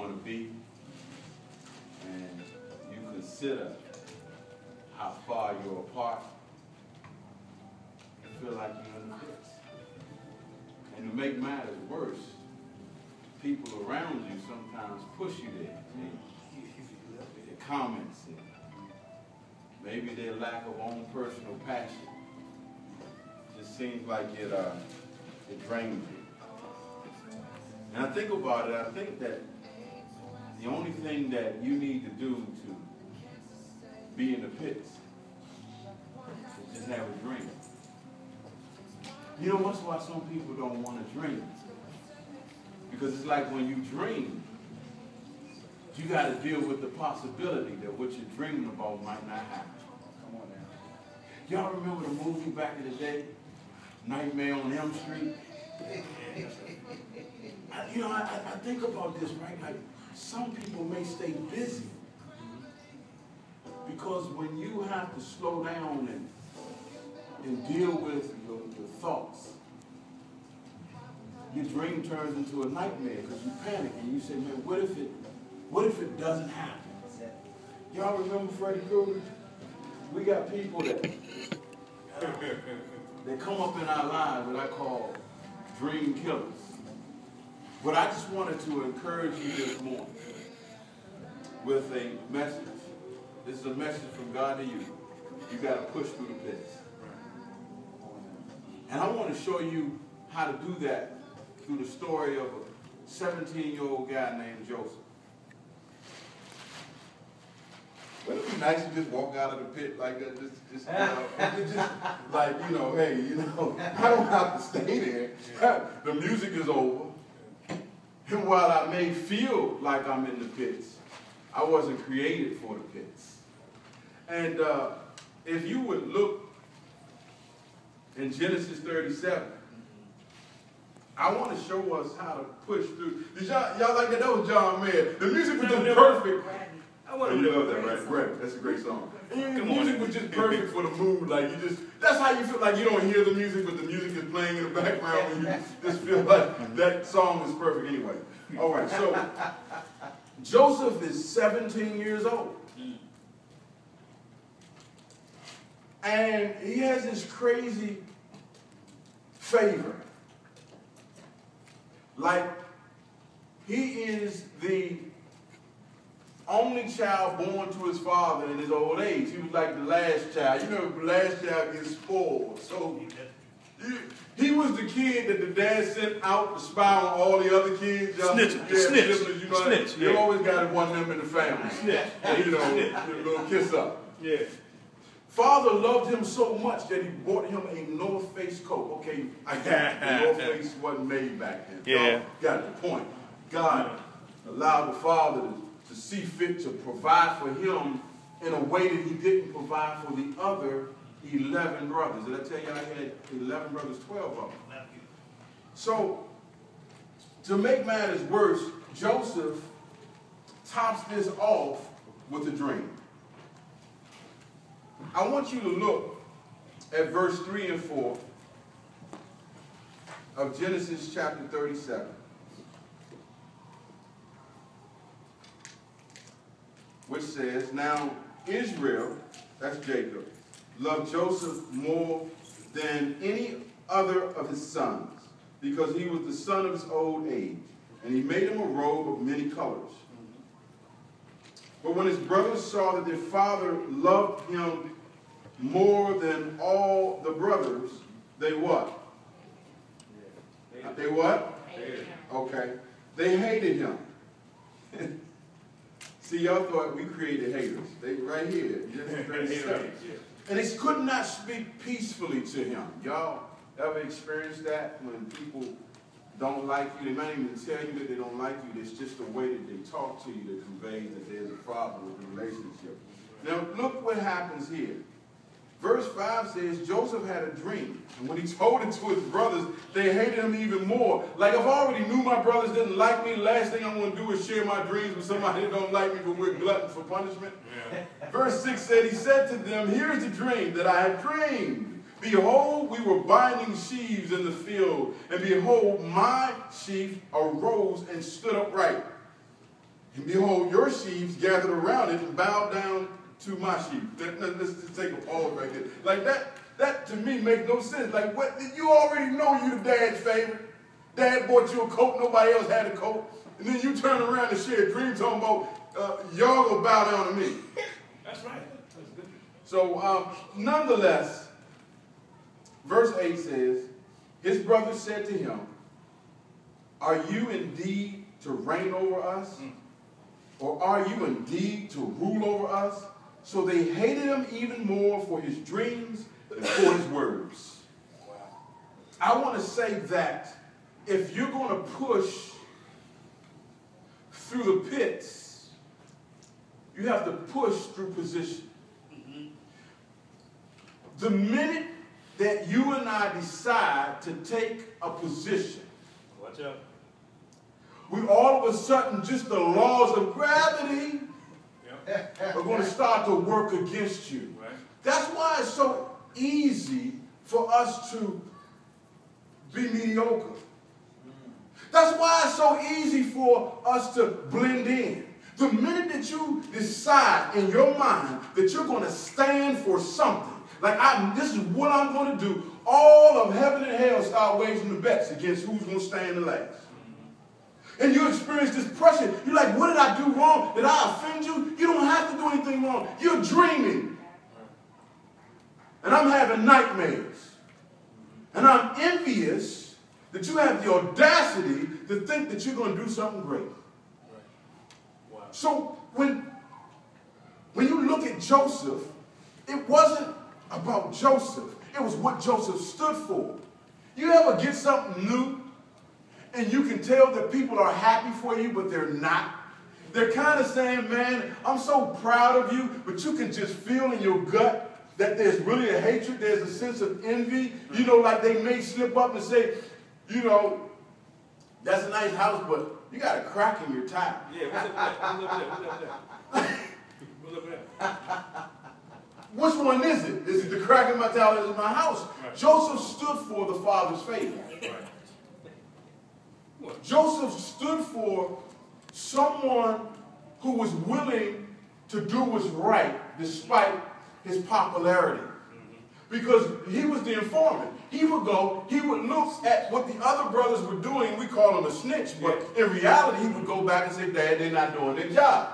want to be, and you consider how far you're apart, you feel like you're in the pits. And to make matters worse, people around you sometimes push you there. Their comments, and maybe their lack of own personal passion. Just seems like it drains you. And I think about it, I think that the only thing that you need to do to be in the pits is just have a dream. You know, that's why some people don't want to dream. Because it's like when you dream, you got to deal with the possibility that what you're dreaming about might not happen. Come on now. Y'all remember the movie back in the day, Nightmare on Elm Street? I think about this, right? Like, some people may stay busy because when you have to slow down and deal with your thoughts, your dream turns into a nightmare because you panic and you say, man, what if it doesn't happen? Y'all remember Freddy Krueger? We got people that they come up in our lives that I call dream killers. But I just wanted to encourage you this morning with a message. This is a message from God to you. You got to push through the pits. And I want to show you how to do that through the story of a 17-year-old guy named Joseph. Wouldn't it be nice to just walk out of the pit like that? Just like, hey, I don't have to stay there. The music is over. And while I may feel like I'm in the pits, I wasn't created for the pits. And if you would look in Genesis 37, I want to show us how to push through. Did y'all like that? That was John Mayer. The music was just perfect. You love that, right? Right. That's a great song. And the music was just perfect for the mood. Like that's how you feel like you don't hear the music, but the music is playing in the background and you just feel like that song is perfect anyway. All right, so Joseph is 17 years old. And he has this crazy favor. Like, he is the only child born to his father in his old age. He was like the last child. You know, the last child gets spoiled. So he was the kid that the dad sent out to spy on all the other kids. Snitch. You always got one of them in the family. Snitch. A little kiss up. Yeah. Father loved him so much that he bought him a North Face coat. Okay, I got it. The North Face wasn't made back then. Yeah. Got the point. God allowed the father to see fit to provide for him in a way that he didn't provide for the other 11 brothers. Did I tell you I had 11 brothers, 12 of them? So, to make matters worse, Joseph tops this off with a dream. I want you to look at verse 3 and 4 of Genesis chapter 37. Which says, now Israel, that's Jacob, loved Joseph more than any other of his sons, because he was the son of his old age, and he made him a robe of many colors. But when his brothers saw that their father loved him more than all the brothers, they what? They what? Okay. They hated him. See, y'all thought we created haters. They right here. And they could not speak peacefully to him. Y'all ever experienced that when people don't like you? They might even tell you that they don't like you. It's just the way that they talk to you that conveys that there's a problem with the relationship. Now, look what happens here. Verse 5 says, Joseph had a dream. And when he told it to his brothers, they hated him even more. Like, if I already knew my brothers didn't like me, the last thing I'm going to do is share my dreams with somebody that don't like me, but we're glutton for punishment. Yeah. Verse 6 said, he said to them, here's the dream that I had dreamed. Behold, we were binding sheaves in the field, and behold, my sheaf arose and stood upright. And behold, your sheaves gathered around it and bowed down to my sheep. Let's just take a pause right there. Like that to me makes no sense. Like, what? You already know you the dad's favorite. Dad bought you a coat, nobody else had a coat. And then you turn around and share a dream talking about y'all gonna bow down to me. That's right. That's good. So nonetheless, verse 8 says, his brother said to him, are you indeed to reign over us? Or are you indeed to rule over us? So they hated him even more for his dreams and for his words. Wow. I want to say that if you're going to push through the pits, you have to push through position. The minute that you and I decide to take a position, Watch out. we all of a sudden, just the laws of gravity are going to start to work against you. Right. That's why it's so easy for us to be mediocre. That's why it's so easy for us to blend in. The minute that you decide in your mind that you're going to stand for something, like this is what I'm going to do, all of heaven and hell start waging the bets against who's going to stand the last. And you experience this pressure. You're like, what did I do wrong? Did I offend you? You don't have to do anything wrong. You're dreaming. And I'm having nightmares. And I'm envious that you have the audacity to think that you're going to do something great. Wow. So when you look at Joseph, it wasn't about Joseph. It was what Joseph stood for. You ever get something new and you can tell that people are happy for you, but they're not? They're kind of saying, man, I'm so proud of you, but you can just feel in your gut that there's really a hatred, there's a sense of envy. You know, like they may slip up and say, you know, that's a nice house, but you got a crack in your tire. Yeah, what's up there? Which one is it? Is it the crack in my tire or is it my house? Right. Joseph stood for the Father's favor. Right. Joseph stood for someone who was willing to do what's right despite his popularity. Because he was the informant. He would go, he would look at what the other brothers were doing, we call him a snitch, but in reality he would go back and say, Dad, they're not doing their job.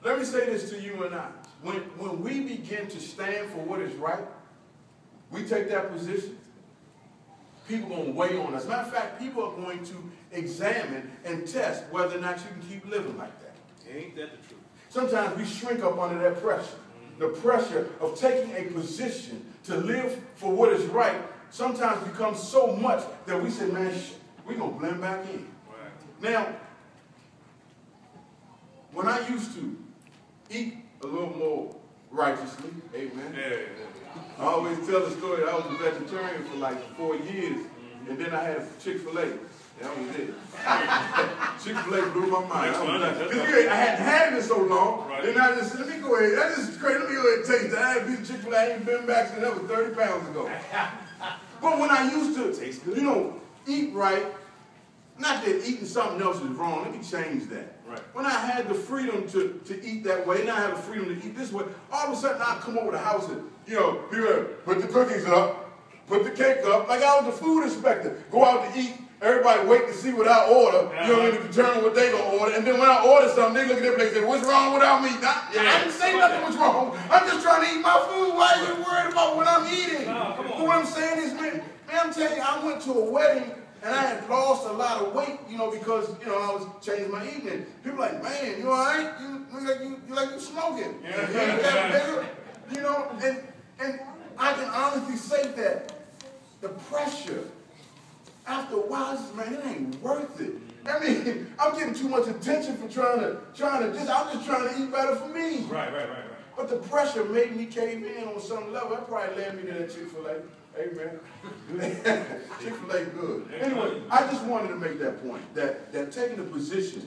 Let me say this to you and I. When we begin to stand for what is right, we take that position, people are going to weigh on us. As a matter of fact, people are going to examine and test whether or not you can keep living like that. Ain't that the truth? Sometimes we shrink up under that pressure. The pressure of taking a position to live for what is right sometimes becomes so much that we say, man, we're going to blend back in. Right. Now, when I used to eat a little more righteously, amen. Yeah. I always tell the story that I was a vegetarian for like 4 years, and then I had Chick-fil-A. That was it. Chick-fil-A blew my mind. I hadn't had it so long. Right. Then I just, let me go ahead. That's just crazy. Let me go ahead and taste that. I had a piece of Chick-fil-A. I ain't been back since that was 30 pounds ago. But when I used to, you know, eat right, not that eating something else is wrong. Let me change that. Right. When I had the freedom to eat that way, and I had the freedom to eat this way, all of a sudden I'd come over the house and, you know, people put the cookies up, put the cake up, like I was the food inspector. Go out to eat. Everybody wait to see what I order, you know, to determine what they gonna order. And then when I order something, they look at their plate and say, what's wrong without me? I didn't say nothing was wrong. I'm just trying to eat my food. Why are you worried about what I'm eating? But what I'm saying is, man, I'm telling you, I went to a wedding and I had lost a lot of weight, you know, because, you know, I was changing my eating. People like, man, you all right? You like you smoking. You know, and I can honestly say that the pressure, after a while, man, it ain't worth it. I mean, I'm getting too much attention for trying to I'm just trying to eat better for me. Right. But the pressure made me cave in on some level. That probably led me to that Chick-fil-A. Amen. Chick-fil-A good. Anyway, I just wanted to make that point, that taking a position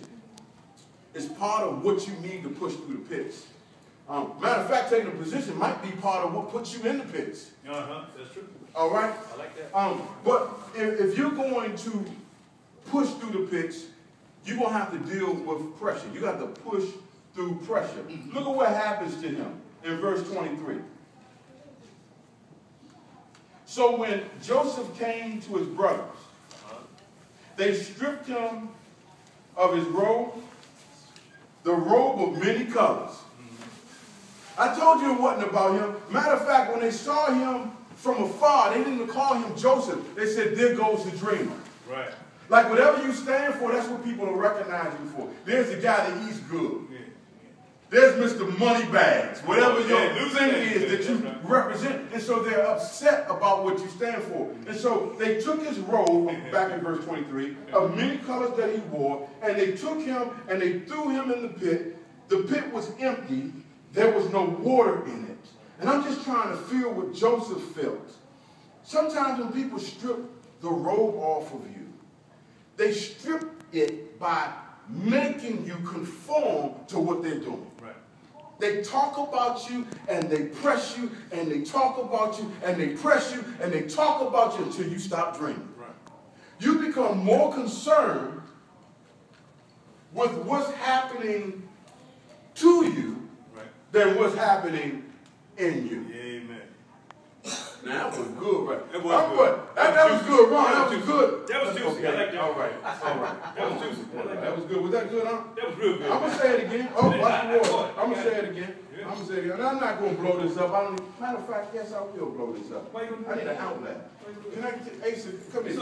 is part of what you need to push through the pits. Matter of fact, taking a position might be part of what puts you in the pits. That's true. All right? I like that. But if you're going to push through the pits, you're going to have to deal with pressure. You got to push through pressure. Look at what happens to him in verse 23. So when Joseph came to his brothers, they stripped him of his robe, the robe of many colors. I told you it wasn't about him. Matter of fact, when they saw him from afar, they didn't even call him Joseph. They said, there goes the dreamer. Right. Like whatever you stand for, that's what people will recognize you for. There's the guy that eats good. Yeah. There's Mr. Moneybags. Whatever your thing is that you represent. And so they're upset about what you stand for. And so they took his robe, back in verse 23, of many colors that he wore, and they took him and they threw him in the pit. The pit was empty. There was no water in it. And I'm just trying to feel what Joseph felt. Sometimes when people strip the robe off of you, they strip it by making you conform to what they're doing. Right. They talk about you and they press you and they talk about you and they press you and they talk about you until you stop dreaming. Right. You become more concerned with what's happening to you than what's happening in you. Amen. Now, that was good, right? That was good. That was good, Ron. That was good. That was juicy. Okay. I like that. All right. That was juicy. That was good. Was that good, huh? That was real good. I'm going to say it again. Oh, watch the water. I'm going to say it again. I'm going to say it again. And I'm not going to blow this up. Matter of fact, yes, I will blow this up. I need an outlet. Can I get Ace? Come here.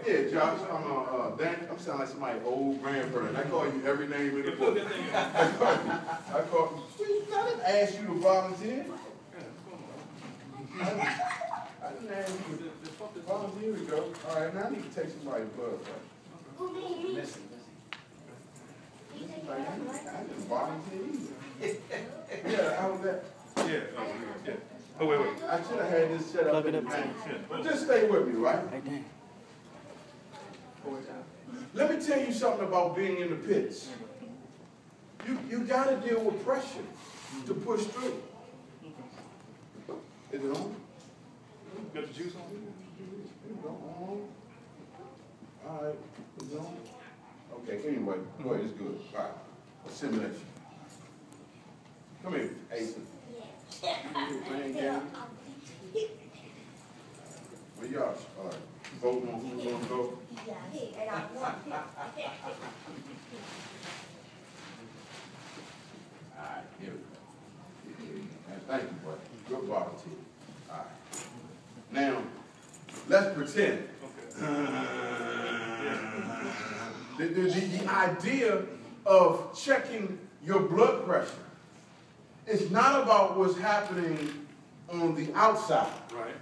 Yeah, Josh. I'm sounding like somebody old grandparent. I call you every name in the book. I call you. I didn't ask you to volunteer. I didn't ask you to volunteer. Here we go. All right, now I need to take somebody's blood pressure. Listen. I didn't volunteer either. Yeah, how was that? Yeah. Oh, wait. I should have had this set up. But just stay with me, right? Let me tell you something about being in the pits. You got to deal with pressure to push through. Is it on? Got the juice on? It's on. All right. Is it on? Okay, anyway, go ahead. It's good. All right. Assimilation. Come here, Ace. Where y'all? All right. Vote on who's going to go. All right, here we go. Thank you, buddy. Good volunteer. All right. Now, let's pretend. The idea of checking your blood pressure is not about what's happening on the outside. Right.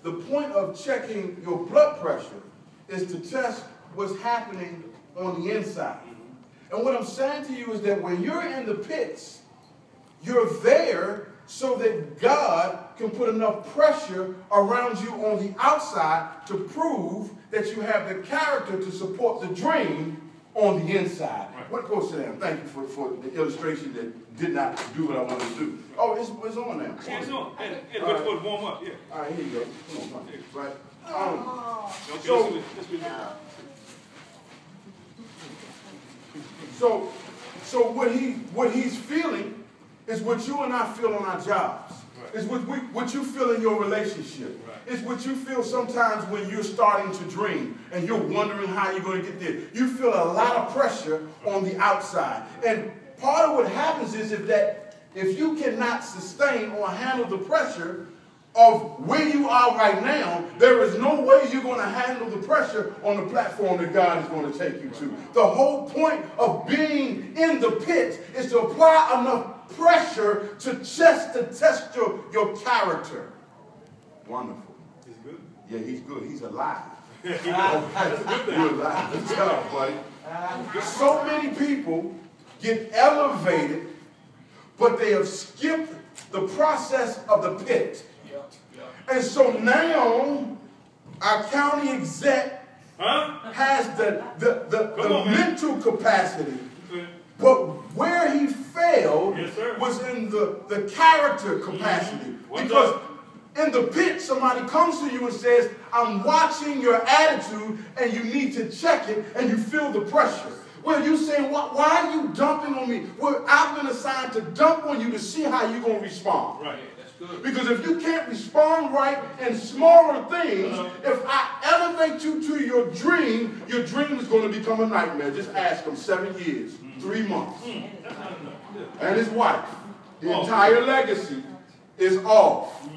The point of checking your blood pressure is to test what's happening on the inside. And what I'm saying to you is that when you're in the pits, you're there so that God can put enough pressure around you on the outside to prove that you have the character to support the dream on the inside. Right. What goes to them? Thank you for the illustration that did not do what I wanted to do. Oh, it's on now. Yeah, it's on. And we're supposed to warm up, yeah. All right, here you go. Come on, right. So what he's feeling is what you and I feel on our jobs. Right. It's what you feel in your relationship. Right. It's what you feel sometimes when you're starting to dream and you're wondering how you're going to get there. You feel a lot of pressure on the outside. And part of what happens is if you cannot sustain or handle the pressure of where you are right now, there is no way you're going to handle the pressure on the platform that God is going to take you to. The whole point of being in the pit is to apply enough pressure to test your character. Wonderful. He's good. Yeah, he's good. He's alive. You're alive. Good job, buddy. So many people get elevated, but they have skipped the process of the pit. And so now our county exec has the mental capacity, but where he failed was in the character capacity. Because in the pit, somebody comes to you and says, I'm watching your attitude and you need to check it, and you feel the pressure. Well, you saying, why are you dumping on me? Well, I've been assigned to dump on you to see how you're going to respond. Right, that's good. Because if you can't respond right in smaller things, if I elevate you to your dream is going to become a nightmare. Just ask him. 7 years, 3 months. And his wife. The entire legacy is off.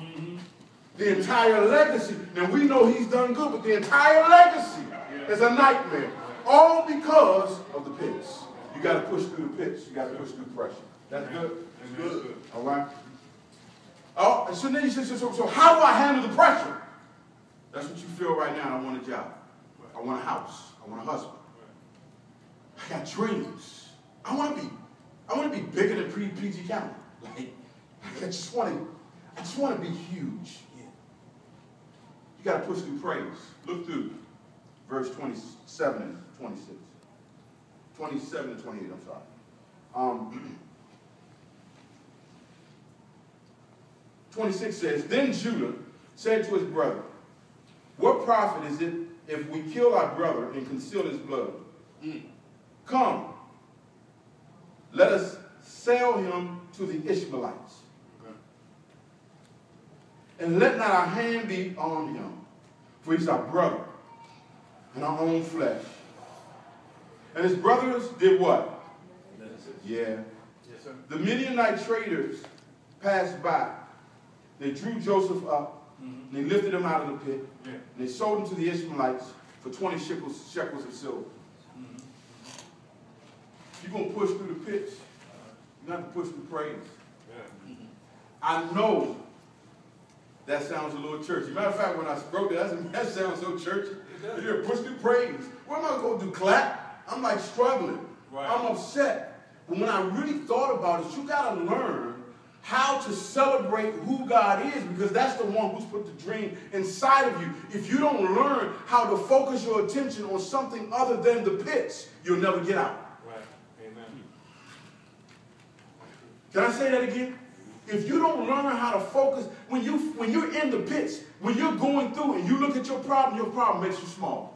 The entire legacy. Now we know he's done good, but the entire legacy is a nightmare. All because of the pits. You got to push through the pits. You got to push through pressure. That's good. That's good. All right. Oh, and so then he says, so how do I handle the pressure? That's what you feel right now. I want a job. I want a house. I want a husband. I got dreams. I want to be bigger than PG County. Like, I just want to be huge. Yeah. You got to push through praise. Look through verse 27 and 26. 27 and 28, I'm sorry. 26 says, Then Judah said to his brother, What profit is it if we kill our brother and conceal his blood? Come, let us sell him to the Ishmaelites. And let not our hand be on him, for he's our brother and our own flesh. And his brothers did what? Yeah. Yes, sir. The Midianite traders passed by. They drew Joseph up, and they lifted him out of the pit, and they sold him to the Ishmaelites for 20 shekels of silver. You're going to push through the pits. You have to push through praise. I know that sounds a little churchy. Matter of fact, when I wrote that sounds so churchy. You're push through praise. What am I going to do? Clap? I'm like struggling. Right. I'm upset. But when I really thought about it, you got to learn how to celebrate who God is, because that's the one who's put the dream inside of you. If you don't learn how to focus your attention on something other than the pits, you'll never get out. Right. Amen. Can I say that again? If you don't learn how to focus, when you're in the pits, when you're going through and you look at your problem makes you small.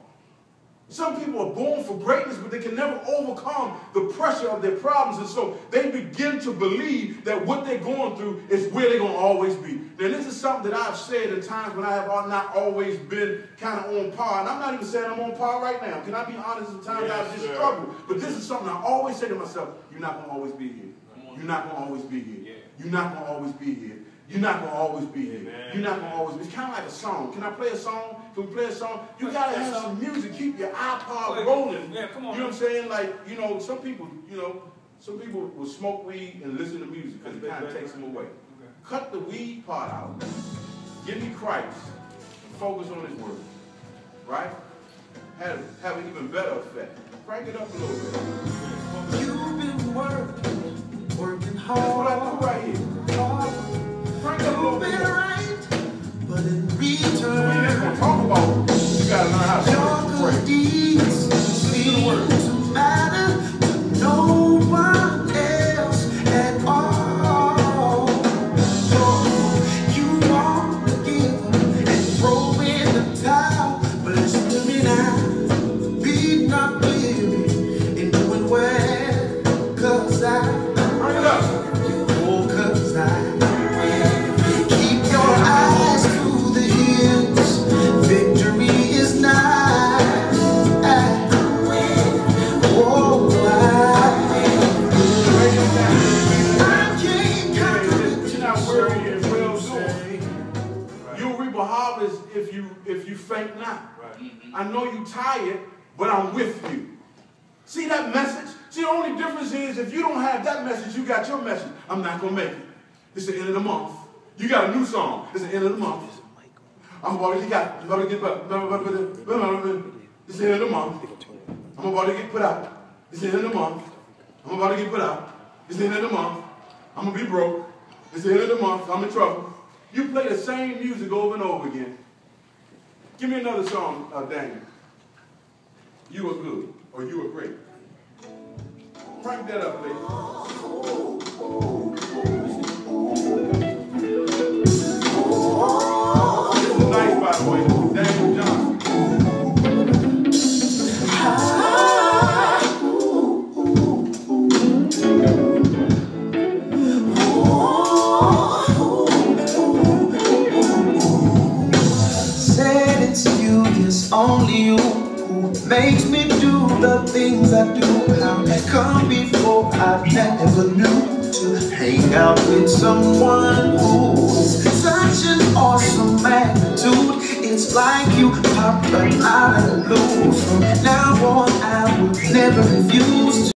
Some people are born for greatness, but they can never overcome the pressure of their problems. And so they begin to believe that what they're going through is where they're going to always be. Now, this is something that I've said in times when I have not always been kind of on par. And I'm not even saying I'm on par right now. Can I be honest? Sometimes I've just struggled. But this is something I always say to myself, you're not going to always be here. You're not going to always be here. You're not going to always be here. You're not going to always be here. You're not going to always be. It's kind of like a song. Can I play a song? Can we play a song? You got to have some music. Keep your iPod rolling. Yeah, come on. You know what I'm saying? Like, some people will smoke weed and listen to music because it kind of takes them away. Okay. Cut the weed part out. Give me Christ. Focus on his word. Right? Have an even better effect. Crank it up a little bit. You've been working hard. That's what I do right here. Crank it up a little bit. Right, but in return, so we ain't gonna talk about it. You gotta learn how to pray. Your deeds seem to matter to no one else at all. So you want to give and throw in the towel, but listen to me now. Be not weary in doing well, 'cause I Bring it up. Oh, 'cause I keep your eyes to the hills. Victory is nigh. Oh, I can't You're not worrying and well doing. You'll reap a harvest if you faint not. I know you're tired, but I'm with you. See that message? See, the only difference is if you don't have that message, you got your message. I'm not going to make it. It's the end of the month. You got a new song. It's the end of the month. I'm about to get It's the end of the month. I'm about to get put out. It's the end of the month. I'm about to get put out. It's the end of the month. I'm going to be broke. It's the end of the month. I'm in trouble. You play the same music over and over again. Give me another song, Daniel. You are good, or you are great. Crank that up, please. This is nice, by the way. Daniel Johnson. come before. I never knew to hang out with someone who's such an awesome magnitude. It's like you popped right out of the blue. From now on, I will never refuse to